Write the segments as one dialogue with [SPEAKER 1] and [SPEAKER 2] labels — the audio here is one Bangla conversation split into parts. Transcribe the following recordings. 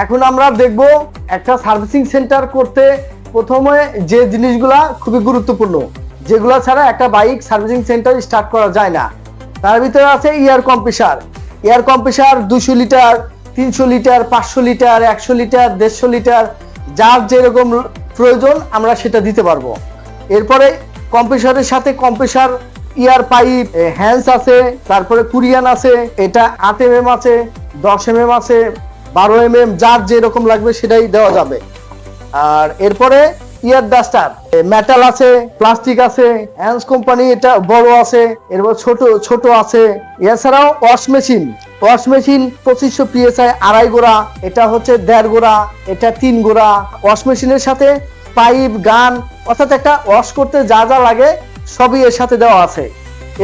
[SPEAKER 1] এখন আমরা দেখব একটা সার্ভিসিং সেন্টার করতে প্রথমে যে জিনিসগুলা খুবই গুরুত্বপূর্ণ, যেগুলো ছাড়া একটা বাইক সার্ভিসিং সেন্টার স্টার্ট করা যায় না। তার ভিতরে আছে air compressor. Air compressor 200 litre, 300 litre, 500 litre, 100 litre, 150 litre, যার যেরকম প্রয়োজন আমরা সেটা দিতে পারবো। এরপরে কম্প্রেসারের সাথে কম্প্রেসার ইয়ার পাইপ, হ্যান্ডস আছে, তারপরে কুরিয়ান আছে, এটা 8 mm আছে, 10 mm আছে, 12 mm, যার যেরকম লাগবে সেটাই দেওয়া যাবে। আর এরপরে ইয়ার ডাস্টার, মেটাল আছে, প্লাস্টিক আছে, হ্যান্ডস কোম্পানি এটা বড় আছে, এরপর ছোট আছে। এছাড়াও ওয়াশ মেশিন 2500 PSI 2.5 গোড়া, এটা হচ্ছে 1.5 গোড়া, এটা 3 গোড়া। ওয়াশ মেশিনের সাথে পাইপ, গান, অর্থাৎ একটা ওয়াশ করতে যা যা লাগে সবই এর সাথে দেওয়া আছে।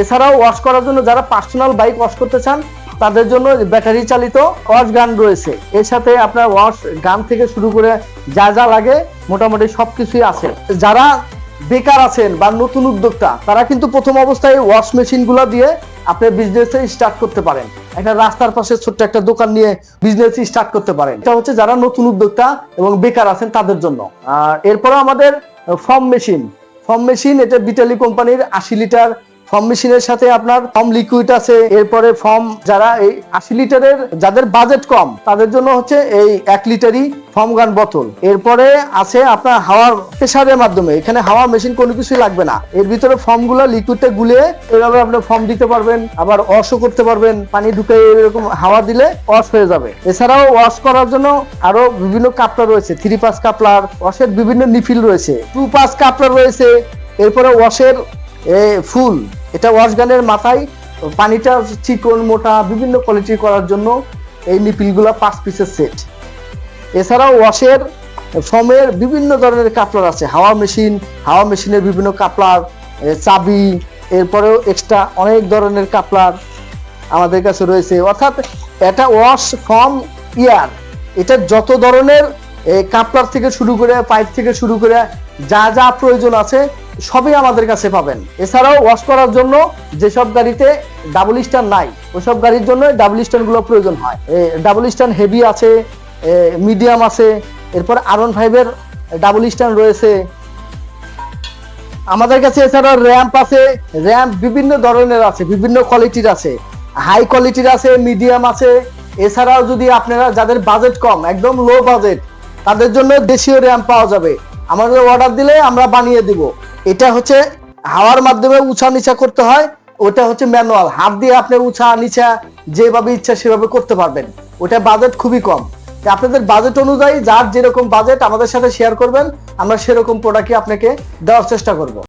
[SPEAKER 1] এছাড়াও ওয়াশ করার জন্য যারা পার্সোনাল বাইক ওয়াশ করতে চান তাদের জন্য ব্যাটারি চালিত ওয়াশ গান রয়েছে। এর সাথে আপনার ওয়াশ গান থেকে শুরু করে যা যা লাগে মোটামুটি সবকিছুই আছে। যারা বেকার আছেন বা নতুন উদ্যোক্তা তারা কিন্তু প্রথম অবস্থায় ওয়াশ মেশিনগুলো দিয়ে আপনার বিজনেস স্টার্ট করতে পারেন। একটা রাস্তার পাশে ছোট্ট একটা দোকান নিয়ে বিজনেস স্টার্ট করতে পারেন। এটা হচ্ছে যারা নতুন উদ্যোক্তা এবং বেকার আছেন তাদের জন্য। আর এরপরে আমাদের ফর্ম মেশিন, এটা বিটালি কোম্পানির 80 লিটার ফর্ম মেশিনের সাথে আপনার ফর্ম লিকুইড আছে। এরপরে ফর্ম যারা এই 80 লিটারের যাদের বাজেট কম তাদের জন্য হচ্ছে এই 1 লিটারই ফর্ম গান বোতল। এরপরে আছে আপনার হাওয়ার প্রেসারের মাধ্যমে, এখানে হাওয়া মেশিন কোনো কিছুই লাগবে না, এর ভিতরে ফর্মগুলো লিকুইডটা গুলিয়ে এভাবে আপনি ফর্ম দিতে পারবেন, আবার ওয়াশও করতে পারবেন। পানি ঢুকে এরকম হাওয়া দিলে ওয়াশ হয়ে যাবে। এছাড়াও ওয়াশ করার জন্য আরো বিভিন্ন কাপড় রয়েছে, 3-5 কাপলার, ওয়াশের বিভিন্ন নিফিল রয়েছে, 2-5 কাপড় রয়েছে। এরপরে ওয়াশের ফুল, এটা ওয়াশ গানের মাথায় পানিটা চিকন মোটা বিভিন্ন কোয়ালিটি করার জন্য এই নিপিলগুলো 5 পিসের সেট। এছাড়াও ওয়াশের ফর্মের বিভিন্ন ধরনের কাপলার আছে, হাওয়া মেশিনের বিভিন্ন কাপলার, চাবি, এরপরেও এক্সট্রা অনেক ধরনের কাপলার আমাদের কাছে রয়েছে। অর্থাৎ এটা ওয়াশ ফর্ম ইয়ার, এটা যত ধরনের কাপলার থেকে শুরু করে পাইপ থেকে শুরু করে যা যা প্রয়োজন আছে সবই আমাদের কাছে পাবেন। এছাড়াও ওয়াশ করার জন্য যেসব গাড়িতে ডাবল স্ট্যান্ড নাই ওইসব গাড়ির জন্য ডাবল স্ট্যান্ড গুলো প্রয়োজন হয়। ডাবল স্ট্যান্ড হেভি আছে, মিডিয়াম আছে, এরপর R15 এর ডাবল স্ট্যান্ড রয়েছে আমাদের কাছে। এছাড়াও র্যাম্প আছে, র্যাম্প বিভিন্ন ধরনের আছে, বিভিন্ন কোয়ালিটির আছে, হাই কোয়ালিটির আছে, মিডিয়াম আছে। এছাড়াও যদি আপনারা যাদের বাজেট কম, একদম লো বাজেট, তাদের জন্য দেশীয় র্যাম্প পাওয়া যাবে। আমাদের অর্ডার দিলে আমরা বানিয়ে দিব। এটা হচ্ছে হাওয়ার মাধ্যমে উঁচা নিচা করতে হয়, ওটা হচ্ছে ম্যানুয়াল, হাত দিয়ে আপনি উঁচা নিচা যেভাবে ইচ্ছা সেভাবে করতে পারবেন। ওটা বাজেট খুবই কম। আপনাদের বাজেট অনুযায়ী যার যেরকম বাজেট আমাদের সাথে শেয়ার করবেন, আমরা সেরকম প্রোডাক্টই আপনাকে দেওয়ার চেষ্টা করব।